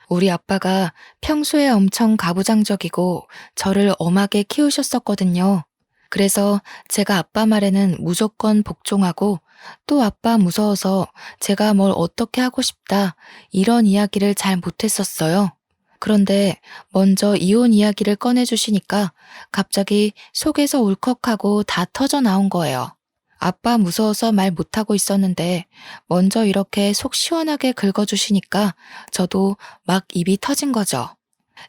우리 아빠가 평소에 엄청 가부장적이고 저를 엄하게 키우셨었거든요. 그래서 제가 아빠 말에는 무조건 복종하고 또 아빠 무서워서 제가 뭘 어떻게 하고 싶다 이런 이야기를 잘 못했었어요. 그런데 먼저 이혼 이야기를 꺼내주시니까 갑자기 속에서 울컥하고 다 터져 나온 거예요. 아빠 무서워서 말 못하고 있었는데 먼저 이렇게 속 시원하게 긁어주시니까 저도 막 입이 터진 거죠.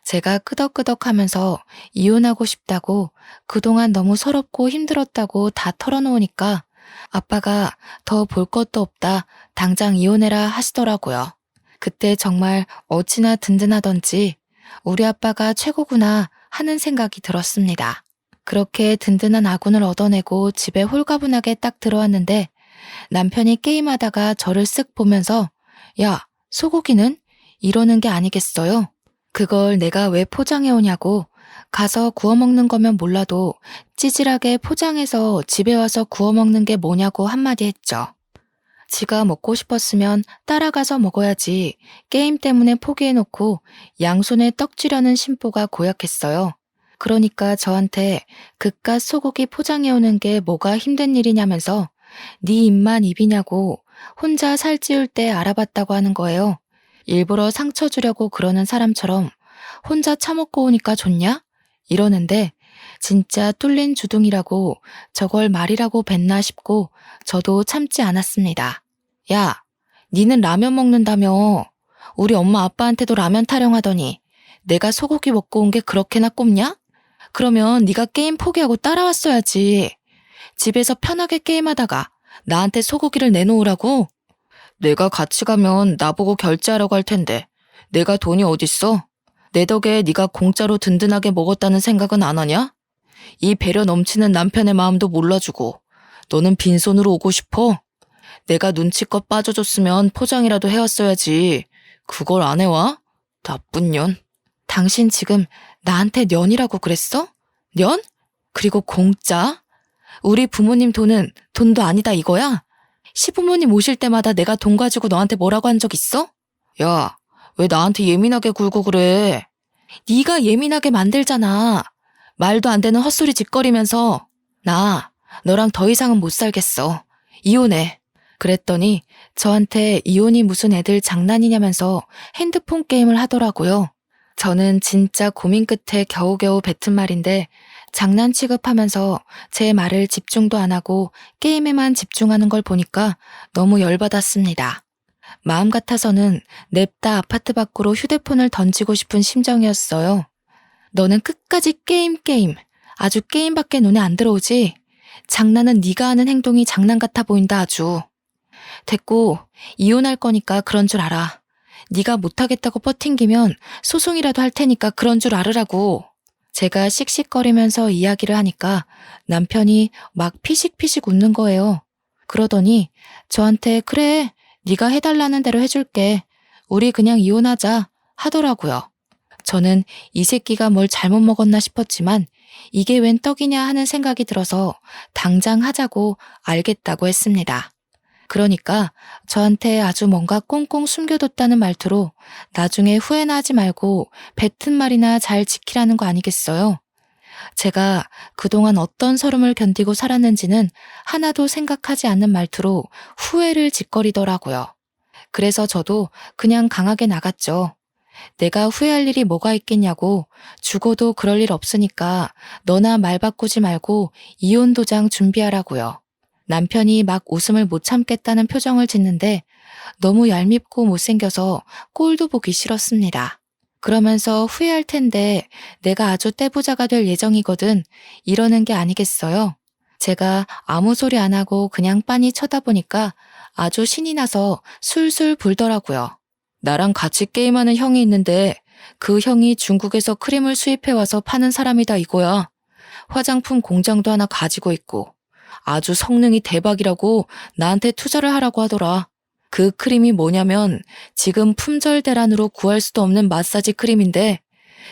제가 끄덕끄덕하면서 이혼하고 싶다고 그동안 너무 서럽고 힘들었다고 다 털어놓으니까 아빠가 더 볼 것도 없다 당장 이혼해라 하시더라고요. 그때 정말 어찌나 든든하던지 우리 아빠가 최고구나 하는 생각이 들었습니다. 그렇게 든든한 아군을 얻어내고 집에 홀가분하게 딱 들어왔는데 남편이 게임하다가 저를 쓱 보면서 야, 소고기는? 이러는 게 아니겠어요? 그걸 내가 왜 포장해 오냐고 가서 구워 먹는 거면 몰라도 찌질하게 포장해서 집에 와서 구워 먹는 게 뭐냐고 한마디 했죠. 지가 먹고 싶었으면 따라가서 먹어야지 게임 때문에 포기해놓고 양손에 떡 쥐려는 심보가 고약했어요. 그러니까 저한테 그깟 소고기 포장해오는 게 뭐가 힘든 일이냐면서 네 입만 입이냐고 혼자 살찌울 때 알아봤다고 하는 거예요. 일부러 상처 주려고 그러는 사람처럼 혼자 처먹고 오니까 좋냐? 이러는데 진짜 뚫린 주둥이라고 저걸 말이라고 뱉나 싶고 저도 참지 않았습니다. 야, 니는 라면 먹는다며. 우리 엄마 아빠한테도 라면 타령하더니 내가 소고기 먹고 온 게 그렇게나 꼽냐? 그러면 네가 게임 포기하고 따라왔어야지. 집에서 편하게 게임하다가 나한테 소고기를 내놓으라고? 내가 같이 가면 나보고 결제하라고 할 텐데 내가 돈이 어딨어? 내 덕에 네가 공짜로 든든하게 먹었다는 생각은 안 하냐? 이 배려 넘치는 남편의 마음도 몰라주고 너는 빈손으로 오고 싶어? 내가 눈치껏 빠져줬으면 포장이라도 해왔어야지. 그걸 안 해와? 나쁜 년. 당신 지금 나한테 년이라고 그랬어? 년? 그리고 공짜? 우리 부모님 돈은 돈도 아니다 이거야? 시부모님 오실 때마다 내가 돈 가지고 너한테 뭐라고 한 적 있어? 야, 왜 나한테 예민하게 굴고 그래? 네가 예민하게 만들잖아. 말도 안 되는 헛소리 짓거리면서 나 너랑 더 이상은 못 살겠어. 이혼해. 그랬더니 저한테 이혼이 무슨 애들 장난이냐면서 핸드폰 게임을 하더라고요. 저는 진짜 고민 끝에 겨우겨우 뱉은 말인데 장난 취급하면서 제 말을 집중도 안 하고 게임에만 집중하는 걸 보니까 너무 열받았습니다. 마음 같아서는 냅다 아파트 밖으로 휴대폰을 던지고 싶은 심정이었어요. 너는 끝까지 게임. 아주 게임밖에 눈에 안 들어오지? 장난은 네가 하는 행동이 장난 같아 보인다 아주. 됐고 이혼할 거니까 그런 줄 알아. 네가 못하겠다고 버팅기면 소송이라도 할 테니까 그런 줄 알으라고. 제가 씩씩거리면서 이야기를 하니까 남편이 막 피식피식 웃는 거예요. 그러더니 저한테 그래, 네가 해달라는 대로 해줄게. 우리 그냥 이혼하자 하더라고요. 저는 이 새끼가 뭘 잘못 먹었나 싶었지만 이게 웬 떡이냐 하는 생각이 들어서 당장 하자고 알겠다고 했습니다. 그러니까 저한테 아주 뭔가 꽁꽁 숨겨뒀다는 말투로 나중에 후회나 하지 말고 뱉은 말이나 잘 지키라는 거 아니겠어요? 제가 그동안 어떤 서름을 견디고 살았는지는 하나도 생각하지 않는 말투로 후회를 짓거리더라고요. 그래서 저도 그냥 강하게 나갔죠. 내가 후회할 일이 뭐가 있겠냐고. 죽어도 그럴 일 없으니까 너나 말 바꾸지 말고 이혼 도장 준비하라고요. 남편이 막 웃음을 못 참겠다는 표정을 짓는데 너무 얄밉고 못생겨서 꼴도 보기 싫었습니다. 그러면서 후회할 텐데 내가 아주 떼부자가 될 예정이거든 이러는 게 아니겠어요? 제가 아무 소리 안 하고 그냥 빤히 쳐다보니까 아주 신이 나서 술술 불더라고요. 나랑 같이 게임하는 형이 있는데 그 형이 중국에서 크림을 수입해와서 파는 사람이다 이거야. 화장품 공장도 하나 가지고 있고 아주 성능이 대박이라고 나한테 투자를 하라고 하더라. 그 크림이 뭐냐면 지금 품절 대란으로 구할 수도 없는 마사지 크림인데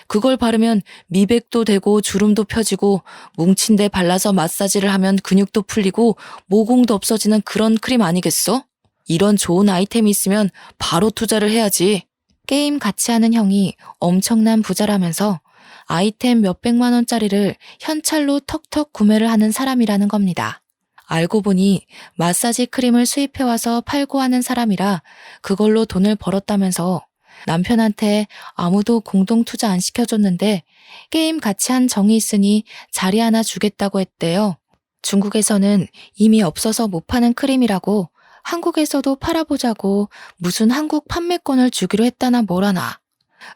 그걸 바르면 미백도 되고 주름도 펴지고 뭉친 데 발라서 마사지를 하면 근육도 풀리고 모공도 없어지는 그런 크림 아니겠어? 이런 좋은 아이템이 있으면 바로 투자를 해야지. 게임 같이 하는 형이 엄청난 부자라면서 아이템 몇백만 원짜리를 현찰로 턱턱 구매를 하는 사람이라는 겁니다. 알고 보니 마사지 크림을 수입해와서 팔고 하는 사람이라 그걸로 돈을 벌었다면서 남편한테 아무도 공동 투자 안 시켜줬는데 게임 같이 한 정이 있으니 자리 하나 주겠다고 했대요. 중국에서는 이미 없어서 못 파는 크림이라고 한국에서도 팔아보자고 무슨 한국 판매권을 주기로 했다나 뭐라나.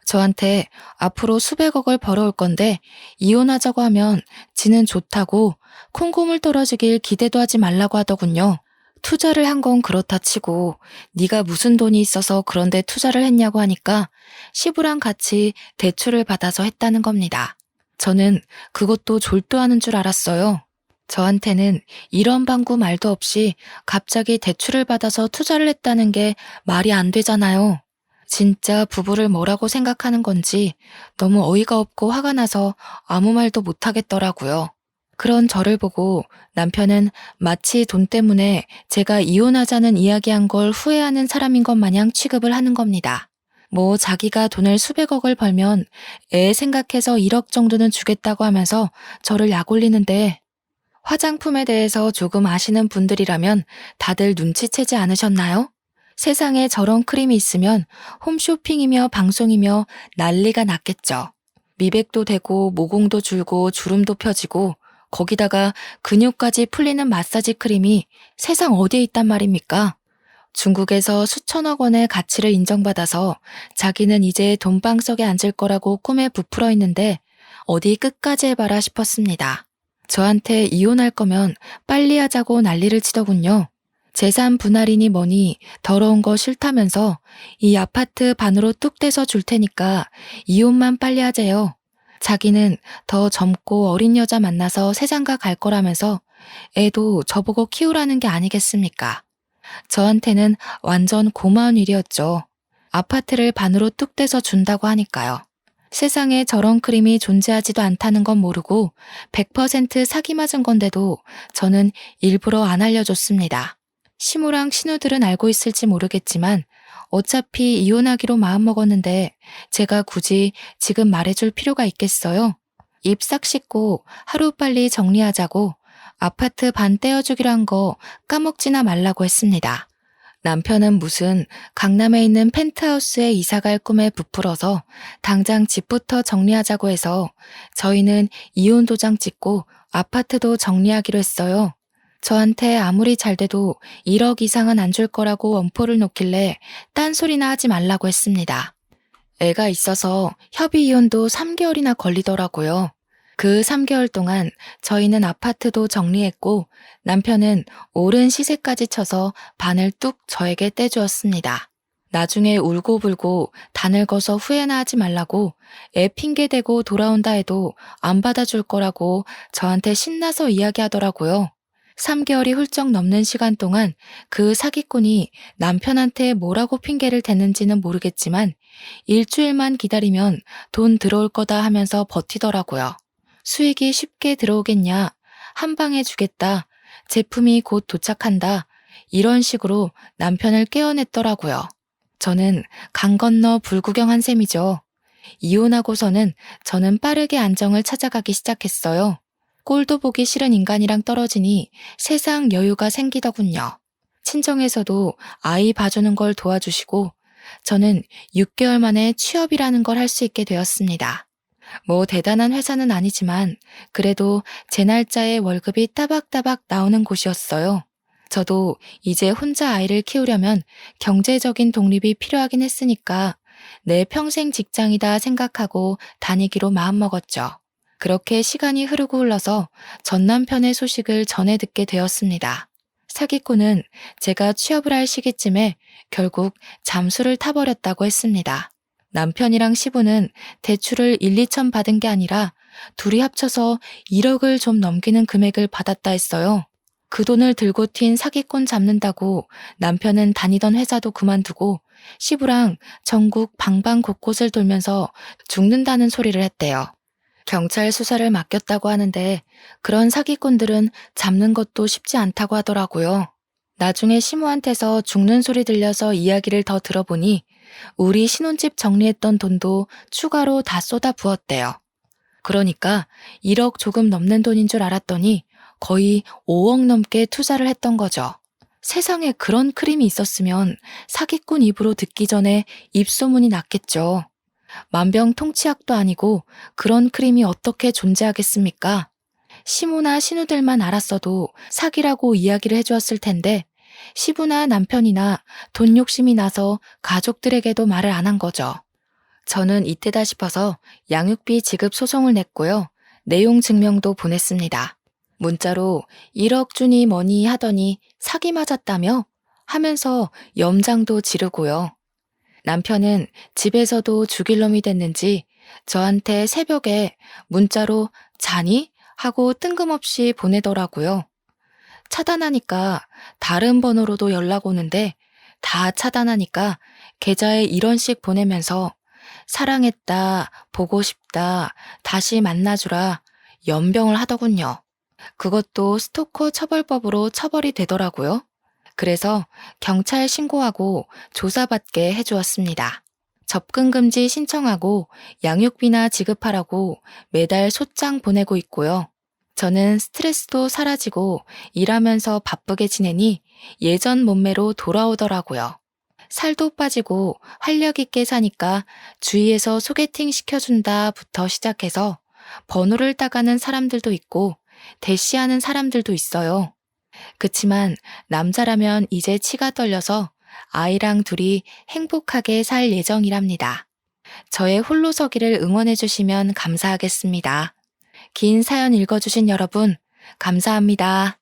저한테 앞으로 수백억을 벌어올 건데 이혼하자고 하면 지는 좋다고 콩고물 떨어지길 기대도 하지 말라고 하더군요. 투자를 한 건 그렇다 치고 네가 무슨 돈이 있어서 그런데 투자를 했냐고 하니까 시부랑 같이 대출을 받아서 했다는 겁니다. 저는 그것도 졸도하는 줄 알았어요. 저한테는 이런 방구 말도 없이 갑자기 대출을 받아서 투자를 했다는 게 말이 안 되잖아요. 진짜 부부를 뭐라고 생각하는 건지 너무 어이가 없고 화가 나서 아무 말도 못 하겠더라고요. 그런 저를 보고 남편은 마치 돈 때문에 제가 이혼하자는 이야기한 걸 후회하는 사람인 것 마냥 취급을 하는 겁니다. 뭐 자기가 돈을 수백억을 벌면 애 생각해서 1억 정도는 주겠다고 하면서 저를 약올리는데 화장품에 대해서 조금 아시는 분들이라면 다들 눈치채지 않으셨나요? 세상에 저런 크림이 있으면 홈쇼핑이며 방송이며 난리가 났겠죠. 미백도 되고 모공도 줄고 주름도 펴지고 거기다가 근육까지 풀리는 마사지 크림이 세상 어디에 있단 말입니까? 중국에서 수천억 원의 가치를 인정받아서 자기는 이제 돈방석에 앉을 거라고 꿈에 부풀어 있는데 어디 끝까지 해봐라 싶었습니다. 저한테 이혼할 거면 빨리 하자고 난리를 치더군요. 재산 분할이니 뭐니 더러운 거 싫다면서 이 아파트 반으로 뚝 떼서 줄 테니까 이혼만 빨리 하재요. 자기는 더 젊고 어린 여자 만나서 세상가 갈 거라면서 애도 저보고 키우라는 게 아니겠습니까? 저한테는 완전 고마운 일이었죠. 아파트를 반으로 뚝 떼서 준다고 하니까요. 세상에 저런 크림이 존재하지도 않다는 건 모르고 100% 사기 맞은 건데도 저는 일부러 안 알려줬습니다. 시모랑 신우들은 알고 있을지 모르겠지만 어차피 이혼하기로 마음먹었는데 제가 굳이 지금 말해줄 필요가 있겠어요? 입 싹 씻고 하루빨리 정리하자고 아파트 반 떼어주기로 한 거 까먹지나 말라고 했습니다. 남편은 무슨 강남에 있는 펜트하우스에 이사갈 꿈에 부풀어서 당장 집부터 정리하자고 해서 저희는 이혼 도장 찍고 아파트도 정리하기로 했어요. 저한테 아무리 잘 돼도 1억 이상은 안 줄 거라고 원포를 놓길래 딴소리나 하지 말라고 했습니다. 애가 있어서 협의 이혼도 3개월이나 걸리더라고요. 그 3개월 동안 저희는 아파트도 정리했고 남편은 오른 시세까지 쳐서 반을 뚝 저에게 떼주었습니다. 나중에 울고불고 다 늙어서 후회나 하지 말라고 애 핑계대고 돌아온다 해도 안 받아줄 거라고 저한테 신나서 이야기하더라고요. 3개월이 훌쩍 넘는 시간 동안 그 사기꾼이 남편한테 뭐라고 핑계를 댔는지는 모르겠지만 일주일만 기다리면 돈 들어올 거다 하면서 버티더라고요. 수익이 쉽게 들어오겠냐, 한 방에 주겠다, 제품이 곧 도착한다, 이런 식으로 남편을 깨어냈더라고요. 저는 강 건너 불구경한 셈이죠. 이혼하고서는 저는 빠르게 안정을 찾아가기 시작했어요. 꼴도 보기 싫은 인간이랑 떨어지니 세상 여유가 생기더군요. 친정에서도 아이 봐주는 걸 도와주시고 저는 6개월 만에 취업이라는 걸 할 수 있게 되었습니다. 뭐 대단한 회사는 아니지만 그래도 제 날짜에 월급이 따박따박 나오는 곳이었어요. 저도 이제 혼자 아이를 키우려면 경제적인 독립이 필요하긴 했으니까 내 평생 직장이다 생각하고 다니기로 마음먹었죠. 그렇게 시간이 흐르고 흘러서 전 남편의 소식을 전해 듣게 되었습니다. 사기꾼은 제가 취업을 할 시기쯤에 결국 잠수를 타버렸다고 했습니다. 남편이랑 시부는 대출을 1, 2천 받은 게 아니라 둘이 합쳐서 1억을 좀 넘기는 금액을 받았다 했어요. 그 돈을 들고 튄 사기꾼 잡는다고 남편은 다니던 회사도 그만두고 시부랑 전국 방방 곳곳을 돌면서 죽는다는 소리를 했대요. 경찰 수사를 맡겼다고 하는데 그런 사기꾼들은 잡는 것도 쉽지 않다고 하더라고요. 나중에 시모한테서 죽는 소리 들려서 이야기를 더 들어보니 우리 신혼집 정리했던 돈도 추가로 다 쏟아 부었대요. 그러니까 1억 조금 넘는 돈인 줄 알았더니 거의 5억 넘게 투자를 했던 거죠. 세상에 그런 크림이 있었으면 사기꾼 입으로 듣기 전에 입소문이 났겠죠. 만병통치약도 아니고 그런 크림이 어떻게 존재하겠습니까? 시모나 신우들만 알았어도 사기라고 이야기를 해주었을 텐데 시부나 남편이나 돈 욕심이 나서 가족들에게도 말을 안 한 거죠. 저는 이때다 싶어서 양육비 지급 소송을 냈고요. 내용 증명도 보냈습니다. 문자로 1억 주니 뭐니 하더니 사기 맞았다며? 하면서 염장도 지르고요. 남편은 집에서도 죽일 놈이 됐는지 저한테 새벽에 문자로 자니? 하고 뜬금없이 보내더라고요. 차단하니까 다른 번호로도 연락 오는데 다 차단하니까 계좌에 이런 식 보내면서 사랑했다, 보고 싶다, 다시 만나주라 연병을 하더군요. 그것도 스토커 처벌법으로 처벌이 되더라고요. 그래서 경찰 신고하고 조사받게 해주었습니다. 접근금지 신청하고 양육비나 지급하라고 매달 소장 보내고 있고요. 저는 스트레스도 사라지고 일하면서 바쁘게 지내니 예전 몸매로 돌아오더라고요. 살도 빠지고 활력 있게 사니까 주위에서 소개팅 시켜준다부터 시작해서 번호를 따가는 사람들도 있고 대시하는 사람들도 있어요. 그치만 남자라면 이제 치가 떨려서 아이랑 둘이 행복하게 살 예정이랍니다. 저의 홀로서기를 응원해주시면 감사하겠습니다. 긴 사연 읽어주신 여러분, 감사합니다.